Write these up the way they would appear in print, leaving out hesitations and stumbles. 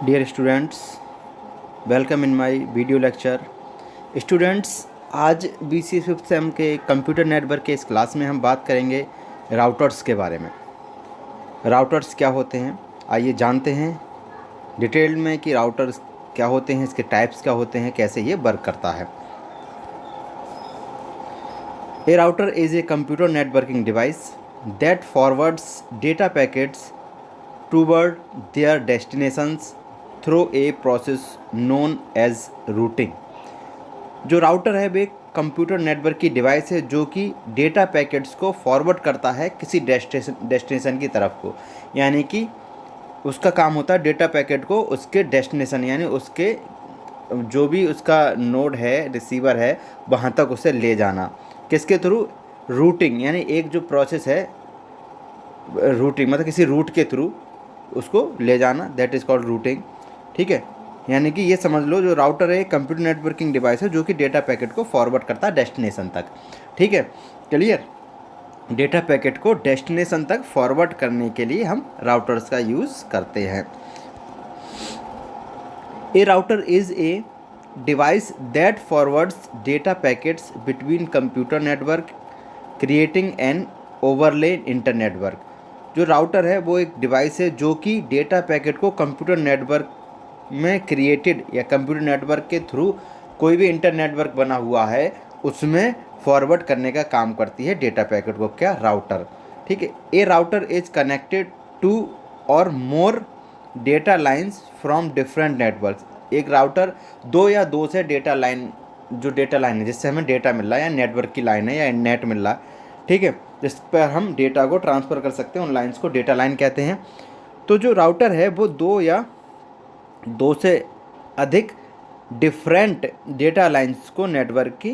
Dear students, welcome in my video lecture. Students, आज BC fifth sem के computer network के इस class में हम बात करेंगे राउटर्स के बारे में। राउटर्स क्या होते हैं, आइए जानते हैं डिटेल में कि राउटर्स क्या होते हैं, इसके टाइप्स क्या होते हैं, कैसे ये वर्क करता है। A router is a computer networking device that forwards data packets toward their destinations through a process known as routing. जो राउटर है वो एक कंप्यूटर नेटवर्क की डिवाइस है जो कि डेटा पैकेट्स को फॉरवर्ड करता है किसी डेस्टिनेशन की तरफ को, यानी कि उसका काम होता है डेटा पैकेट को उसके डेस्टिनेशन यानी उसके जो भी उसका नोड है, रिसीवर है, वहाँ तक उसे ले जाना। किसके थ्रू? रूटिंग, यानी एक जो प्रोसेस है रूटिंग मतलब किसी रूट के थ्रू उसको ले जाना, दैट इज़ कॉल्ड रूटिंग। ठीक है, यानी कि ये समझ लो जो राउटर है कंप्यूटर नेटवर्किंग डिवाइस है जो कि डेटा पैकेट को फॉरवर्ड करता है डेस्टिनेशन तक। ठीक है, क्लियर? डेटा पैकेट को डेस्टिनेशन तक फॉरवर्ड करने के लिए हम राउटर्स का यूज़ करते हैं। A router is a device that forwards data packets between computer network creating an overlay internetwork. जो राउटर है वो एक डिवाइस है जो कि डेटा पैकेट को कंप्यूटर नेटवर्क में क्रिएटेड या कंप्यूटर नेटवर्क के थ्रू कोई भी इंटर नेटवर्क बना हुआ है उसमें फॉरवर्ड करने का काम करती है डेटा पैकेट को, क्या? राउटर। ठीक है, a router is connected to और more data lines from different networks. एक राउटर दो या दो से डेटा लाइन, जो डेटा लाइन है जिससे हमें डेटा मिल रहा है या नेटवर्क की लाइन है या नेट मिल रहा है, ठीक है, जिस पर हम डेटा को ट्रांसफ़र कर सकते हैं, उन लाइंस को डेटा लाइन कहते हैं। तो जो राउटर है वो दो या दो से अधिक डिफरेंट डेटा लाइंस को नेटवर्क की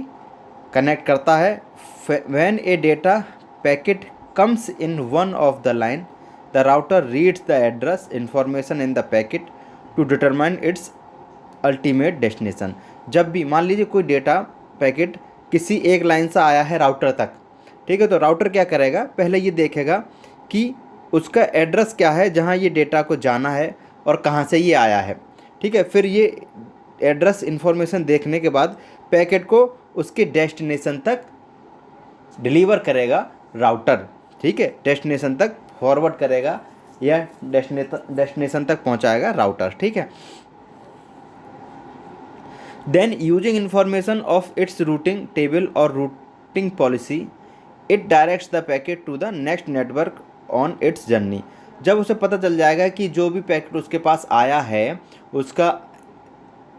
कनेक्ट करता है। When a data packet comes in one of the line, the router reads the address information in the packet to determine its ultimate destination. जब भी मान लीजिए कोई डेटा पैकेट किसी एक लाइन से आया है राउटर तक, ठीक है, तो राउटर क्या करेगा, पहले ये देखेगा कि उसका एड्रेस क्या है जहाँ ये डेटा को जाना है और कहाँ से ये आया है। ठीक है, फिर ये एड्रेस इन्फॉर्मेशन देखने के बाद पैकेट को उसके डेस्टिनेशन तक डिलीवर करेगा राउटर। ठीक है, डेस्टिनेशन तक फॉरवर्ड करेगा या डेस्टिनेशन तक पहुंचाएगा राउटर। ठीक है, then using information of its routing table और routing policy it directs the packet to the next network on its journey. जब उसे पता चल जाएगा कि जो भी पैकेट उसके पास आया है उसका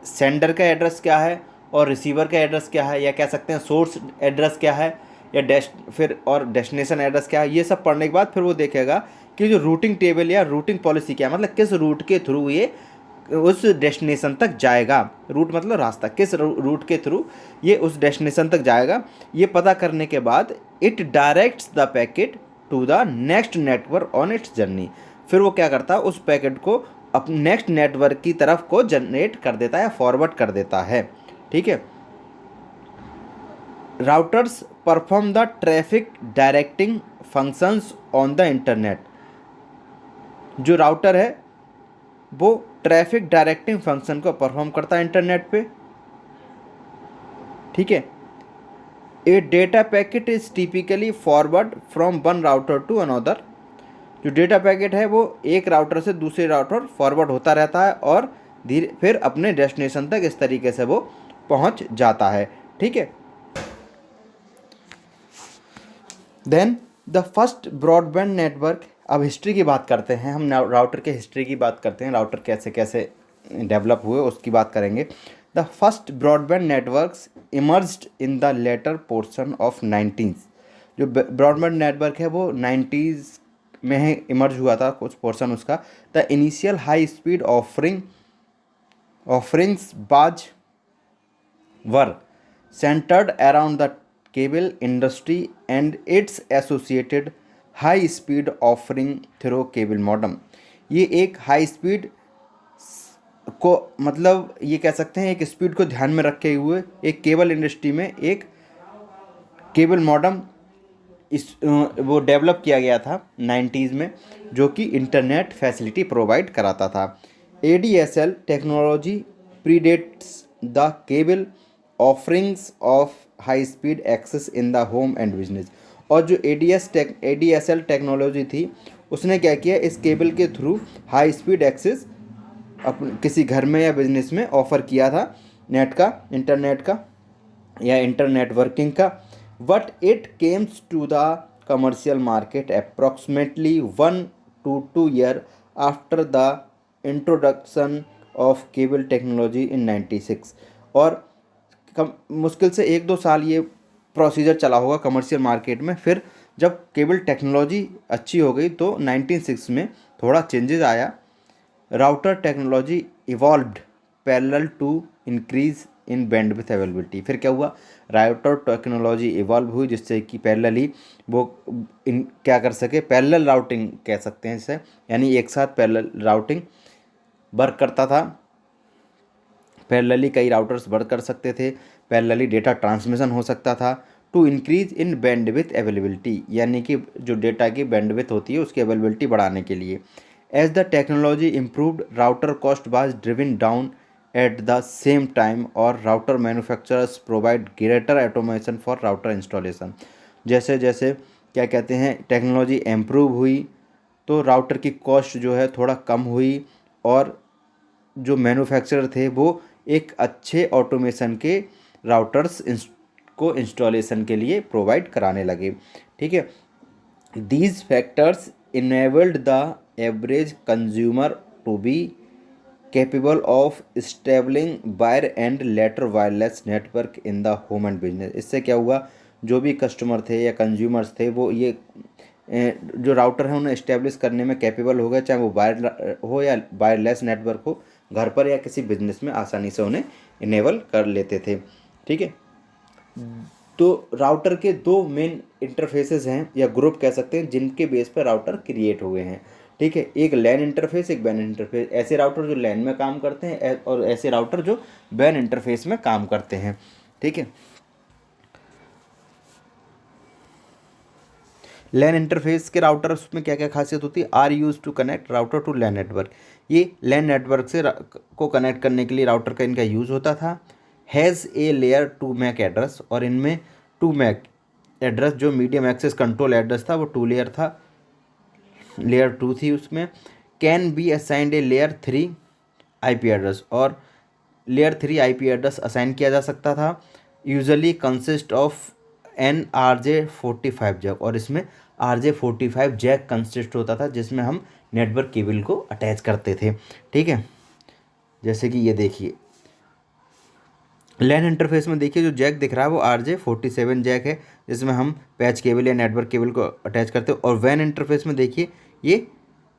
सेंडर का एड्रेस क्या है और रिसीवर का एड्रेस क्या है, या कह सकते हैं सोर्स एड्रेस क्या है, या फिर और डेस्टिनेशन एड्रेस क्या है, ये सब पढ़ने के बाद फिर वो देखेगा कि जो रूटिंग टेबल या रूटिंग पॉलिसी क्या है, मतलब किस रूट के थ्रू ये उस डेस्टिनेशन तक जाएगा। रूट मतलब रास्ता, किस रूट के थ्रू ये उस डेस्टिनेशन तक जाएगा, ये पता करने के बाद it directs the packet to the next network on its journey. फिर वो क्या करता है, उस पैकेट को अपने नेक्स्ट नेटवर्क की तरफ को जनरेट कर देता है, फॉरवर्ड कर देता है। ठीक है, routers perform the traffic directing functions on the internet. जो राउटर है वो ट्रैफिक डायरेक्टिंग फंक्शन को परफॉर्म करता है इंटरनेट पे। ठीक है, a data packet is typically forward from one router to another. जो डेटा पैकेट है वो एक राउटर से दूसरे राउटर फॉरवर्ड होता रहता है और धीरे फिर अपने डेस्टिनेशन तक इस तरीके से वो पहुंच जाता है। ठीक है, then the first broadband network. अब हिस्ट्री की बात करते हैं हम, राउटर के हिस्ट्री की बात करते हैं, राउटर कैसे कैसे डेवलप हुए उसकी बात करेंगे। The first broadband networks emerged in the latter portion of 90s। जो ब्रॉडबैंड नेटवर्क है वो 90s में ही इमर्ज हुआ था, कुछ पोर्शन उसका। The initial high speed offerings was were centered around the cable industry and its associated high speed offering through cable modem. ये एक हाई स्पीड को मतलब ये कह सकते हैं एक स्पीड को ध्यान में रखे हुए एक केबल इंडस्ट्री में एक केबल मॉडेम वो डेवलप किया गया था 90s में, जो कि इंटरनेट फैसिलिटी प्रोवाइड कराता था। ADSL technology predates the cable offerings of high speed access in the home and business। और जो ADSL टेक्नोलॉजी थी उसने क्या किया, इस केबल के थ्रू हाई स्पीड एक्सेस अपन किसी घर में या बिजनेस में ऑफर किया था, नेट का, इंटरनेट का या इंटरनेट वर्किंग का। But it came to the commercial market approximately 1 to 2 years after the introduction of cable technology in 96। और मुश्किल से 1-2 साल ये प्रोसीजर चला होगा कमर्शियल मार्केट में। फिर जब केबल टेक्नोलॉजी अच्छी हो गई तो 96 में थोड़ा चेंजेस आया। Router technology evolved parallel to increase in bandwidth availability. फिर क्या हुआ, राउटर टेक्नोलॉजी इवॉल्व हुई जिससे कि पैरेलली वो क्या कर सके, पैरेलल राउटिंग कह सकते हैं इसे, यानी एक साथ पैरेलल राउटिंग वर्क करता था। पैरेलली कई राउटर्स वर्क कर सकते थे, पैरेलली डेटा ट्रांसमिशन हो सकता था। To increase in bandwidth availability, यानी कि जो डेटा की बैंडविड्थ होती है उसकी अवेलेबिलिटी बढ़ाने के लिए। As the technology improved router cost was driven down at the same time और router manufacturers provide greater automation for router installation. जैसे जैसे क्या कहते हैं टेक्नोलॉजी इम्प्रूव हुई तो राउटर की कॉस्ट जो है थोड़ा कम हुई और जो मैन्युफैक्चरर थे वो एक अच्छे ऑटोमेशन के राउटर्स को इंस्टॉलेशन के लिए प्रोवाइड कराने लगे। ठीक है, these factors enabled the average consumer to be capable of stabling wire and later wireless network in the home and business. इससे क्या हुआ, जो भी कस्टमर थे या कंज्यूमर्स थे वो ये जो राउटर है उन्हें इस्टेब्लिश करने में कैपेबल हो गए, चाहे वो वायर हो या वायरलेस नेटवर्क हो, घर पर या किसी बिजनेस में आसानी से उन्हें इनेबल कर लेते थे। ठीक है, तो राउटर के 2 मेन इंटरफेसेस हैं या ग्रुप कह सकते हैं जिनके बेस पर राउटर क्रिएट हुए हैं। ठीक है, एक लैन इंटरफेस, एक बैन इंटरफेस। ऐसे राउटर जो लैन में काम करते हैं और ऐसे राउटर जो बैन इंटरफेस में काम करते हैं। ठीक है, लैन इंटरफेस के राउटर उसमें क्या क्या खासियत होती है, are use to connect router to LAN network. ये लैन नेटवर्क से को कनेक्ट करने के लिए राउटर का इनका यूज़ होता था। Has a layer 2 MAC address, और इनमें 2 मैक एड्रेस जो मीडियम एक्सेस कंट्रोल एड्रेस था वो 2 लेयर था, लेयर 2 थी उसमें। Can be assigned a layer 3 IP address, और लेयर 3 IP एड्रेस असाइन किया जा सकता था। Usually consist of an RJ45 jack, और इसमें RJ45 जैक कंसिस्ट होता था जिसमें हम नेटवर्क केबल को अटैच करते थे। ठीक है, जैसे कि ये देखिए लैन इंटरफेस में देखिए जो जैक दिख रहा है वो RJ47 जैक है जिसमें हम पैच केबल या नेटवर्क केबल को अटैच करते हैं। और वैन इंटरफेस में देखिए ये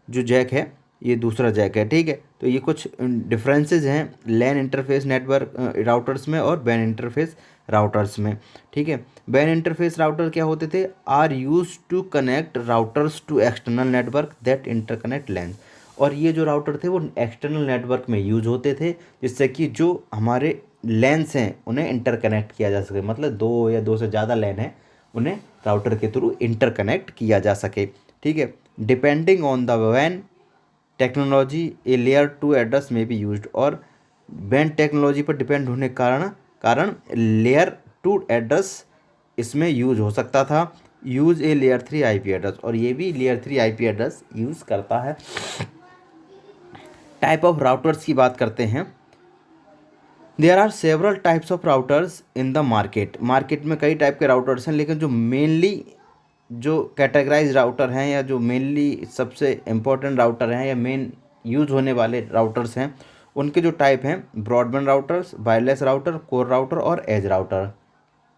जो जैक है ये दूसरा जैक है। ठीक है, तो ये कुछ डिफरेंसेस हैं लैन इंटरफेस नेटवर्क राउटर्स में और वैन इंटरफेस राउटर्स में। ठीक है, वैन इंटरफेस राउटर क्या होते थे, are use to connect routers to external network that interconnect LAN. और ये जो राउटर थे वो एक्सटर्नल नेटवर्क में यूज होते थे जिससे कि जो हमारे लैन्स हैं उन्हें इंटरकनेक्ट किया जा सके, मतलब 2 या 2 से ज़्यादा लैन हैं उन्हें राउटर के थ्रू इंटरकनेक्ट किया जा सके। ठीक है, डिपेंडिंग ऑन द वैन टेक्नोलॉजी ए लेयर 2 एड्रेस में भी यूज्ड, और वैन टेक्नोलॉजी पर डिपेंड होने के कारण लेयर 2 एड्रेस इसमें यूज हो सकता था। यूज ए लेयर 3 IP एड्रेस, और ये भी लेयर 3 IP एड्रेस यूज़ करता है। टाइप ऑफ राउटर्स की बात करते हैं। There are several types of routers in the market. Market में कई टाइप के राउटर्स हैं, लेकिन जो मेनली जो कैटेगराइज राउटर हैं या जो मेनली सबसे इम्पोर्टेंट राउटर हैं या मेन यूज़ होने वाले राउटर्स हैं उनके जो टाइप हैं, broadband routers, wireless router, core router और edge router.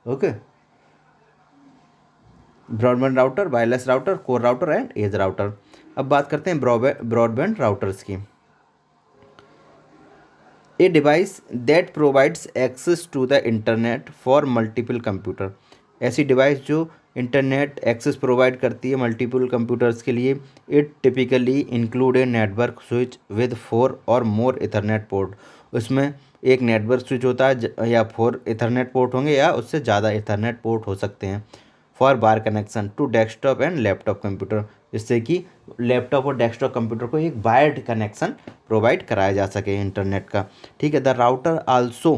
Okay, broadband router, wireless router, core router and edge router. अब बात करते हैं ब्रॉडबैंड राउटर्स की। A device that provides access to the internet for multiple computer. ऐसी device जो internet access provide करती है मल्टीपल कंप्यूटर्स के लिए। It typically include a network switch with 4 or more Ethernet port. उसमें एक नेटवर्क स्विच होता है या 4 इथरनेट पोर्ट होंगे या उससे ज़्यादा इथरनेट पोर्ट हो सकते हैं। For bar connection to desktop and laptop computer, जिससे कि लैपटॉप और डेस्कटॉप कंप्यूटर को एक वायर्ड कनेक्शन प्रोवाइड कराया जा सके इंटरनेट का। ठीक है, the router also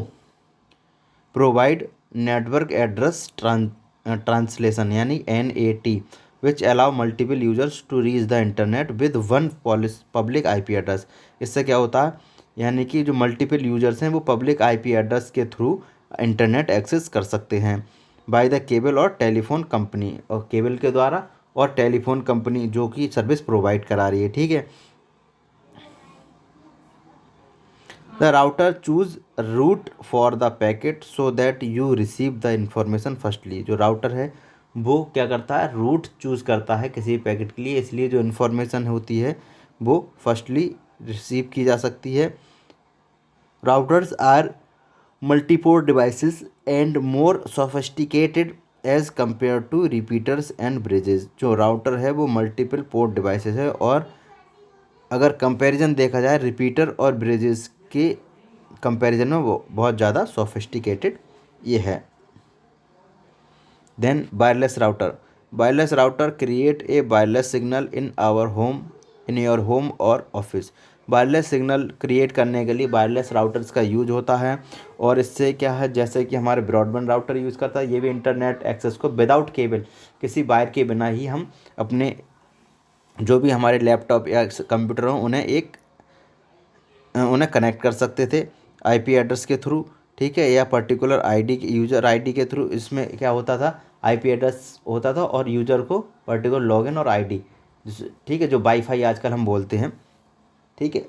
provide network address translation यानी NAT which allow multiple users to reach the internet with one public IP address. इससे क्या होता है, यानी कि जो मल्टीपल यूजर्स हैं वो पब्लिक IP एड्रेस के थ्रू इंटरनेट एक्सेस कर सकते हैं बाय द केबल और टेलीफोन कंपनी, और केबल के द्वारा और टेलीफोन कंपनी जो कि सर्विस प्रोवाइड करा रही है। ठीक है, the router choose route for the packet so that you receive the information firstly. जो राउटर है वो क्या करता है, रूट चूज़ करता है किसी पैकेट के लिए, इसलिए जो इन्फॉर्मेशन होती है वो फर्स्टली रिसीव की जा सकती है। Routers are multiport devices and more sophisticated as compare to repeaters and bridges. जो राउटर है वो मल्टीपल पोर्ट डिवाइसेस है, और अगर कंपैरिजन देखा जाए रिपीटर और ब्रिजेस के कंपैरिजन में वो बहुत ज़्यादा सोफिस्टिकेटेड ये है। Then wireless router create a wireless signal in our home, in your home और ऑफिस। वायरलेस सिग्नल क्रिएट करने के लिए वायरलेस राउटर्स का यूज होता है, और इससे क्या है, जैसे कि हमारे ब्रॉडबैंड राउटर यूज़ करता है, ये भी इंटरनेट एक्सेस को विदाउट केबल, किसी वायर के बिना ही हम अपने जो भी हमारे लैपटॉप या कंप्यूटर हों उन्हें कनेक्ट कर सकते थे IP एड्रेस के थ्रू। ठीक है, या पर्टिकुलर ID यूज़र ID के थ्रू। इसमें क्या होता था, IP एड्रेस होता था और यूज़र को पर्टिकुलर लॉगिन और ID, ठीक है, जो वाईफाई आजकल हम बोलते हैं। ठीक है,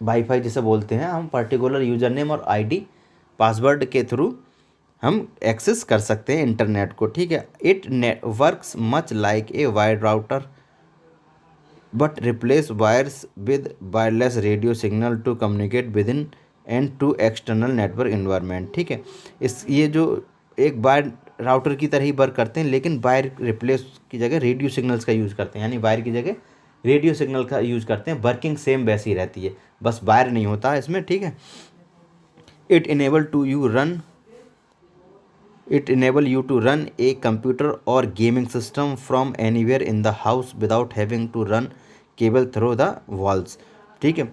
वाईफाई जिसे बोलते हैं हम, पर्टिकुलर यूज़र नेम और ID पासवर्ड के थ्रू हम एक्सेस कर सकते हैं इंटरनेट को। ठीक है, it works much like a wired router but replace wires with wireless radio signal to communicate within and to external network environment। ठीक है, ये जो एक वायर राउटर की तरह ही वर्क करते हैं, लेकिन वायर रिप्लेस की जगह रेडियो सिग्नल्स का यूज़ करते हैं, यानी वायर की जगह रेडियो सिग्नल का यूज़ करते हैं। वर्किंग सेम वैसी रहती है, बस वायर नहीं होता है इसमें। ठीक है, it enable you to run a computer or gaming system from anywhere in the house without having to run cable through the walls। ठीक है,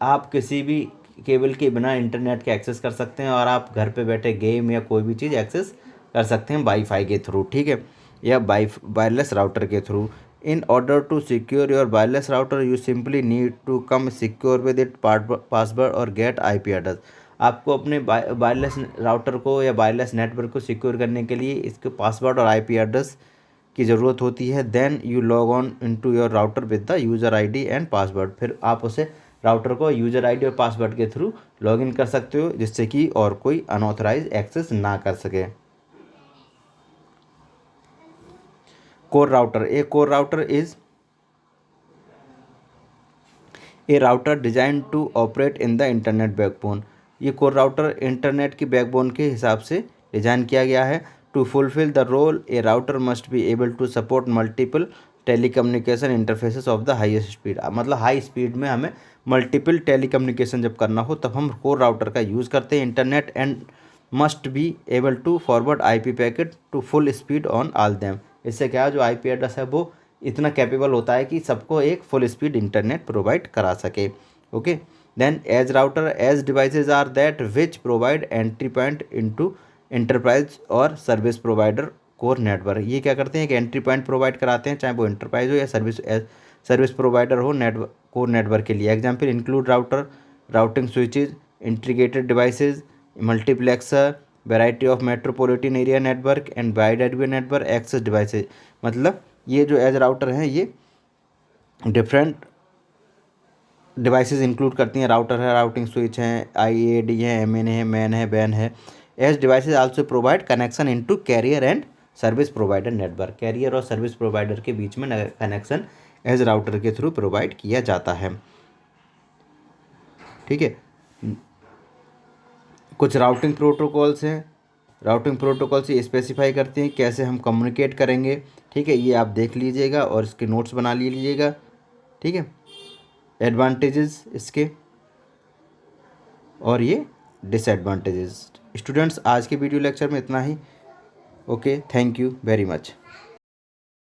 आप किसी भी केबल के बिना इंटरनेट के एक्सेस कर सकते हैं, और आप घर पे बैठे गेम या कोई भी चीज़ एक्सेस कर सकते हैं वाईफाई के थ्रू। ठीक है, या वायरलेस राउटर के through. In order to secure your wireless router you simply need to come secure with it password और गेट IP एड्रेस। आपको अपने वायरलेस राउटर को या वायरलेस नेटवर्क को सिक्योर करने के लिए इसके पासवर्ड और IP एड्रेस की ज़रूरत होती है। Then you log on into your router with the user ID and password. फिर आप उसे राउटर को यूज़र ID और पासवर्ड के थ्रू लॉगिन कर सकते हो, जिससे कि और कोई अनऑथराइज एक्सेस ना कर सके। Core router is a router design to operate in the internet backbone. ये कोर राउटर इंटरनेट की बैकबोन के हिसाब से डिज़ाइन किया गया है। To fulfil the role a router must be able to support multiple telecommunication interfaces of the highest speed. मतलब high speed में हमें मल्टीपल टेलीकम्युनिकेशन जब करना हो तब हम कोर राउटर का यूज़ करते हैं। Internet and must be able to forward IP packet to full speed on all them. इससे क्या है, जो IP एड्रेस है वो इतना कैपेबल होता है कि सबको एक फुल स्पीड इंटरनेट प्रोवाइड करा सके। Okay, then edge devices are that which provide entry point into enterprise और सर्विस प्रोवाइडर कोर नेटवर्क। ये क्या करते हैं कि एंट्री पॉइंट प्रोवाइड कराते हैं, चाहे वो एंटरप्राइज हो या सर्विस प्रोवाइडर हो कोर नेटवर्क के लिए। Example include router, routing switches, integrated devices, multiplexer, variety of metropolitan area network and wide area network access devices. मतलब ये जो एज राउटर हैं ये डिफरेंट डिवाइसेस इंक्लूड करती हैं। राउटर है, राउटिंग स्विच हैं, IAD है, MN है, मैन है, बैन है। Edge devices also provide connection into carrier and service provider network. Carrier और सर्विस प्रोवाइडर के बीच में कनेक्शन एज राउटर के थ्रू प्रोवाइड किया जाता है। ठीक है, कुछ राउटिंग प्रोटोकॉल्स हैं। राउटिंग प्रोटोकॉल से स्पेसिफाई करते हैं कैसे हम कम्युनिकेट करेंगे। ठीक है, ये आप देख लीजिएगा और इसके नोट्स बना लीजिएगा। ठीक है, एडवांटेजेस इसके और ये डिसएडवांटेजेस। स्टूडेंट्स, आज के वीडियो लेक्चर में इतना ही। Okay, thank you very much.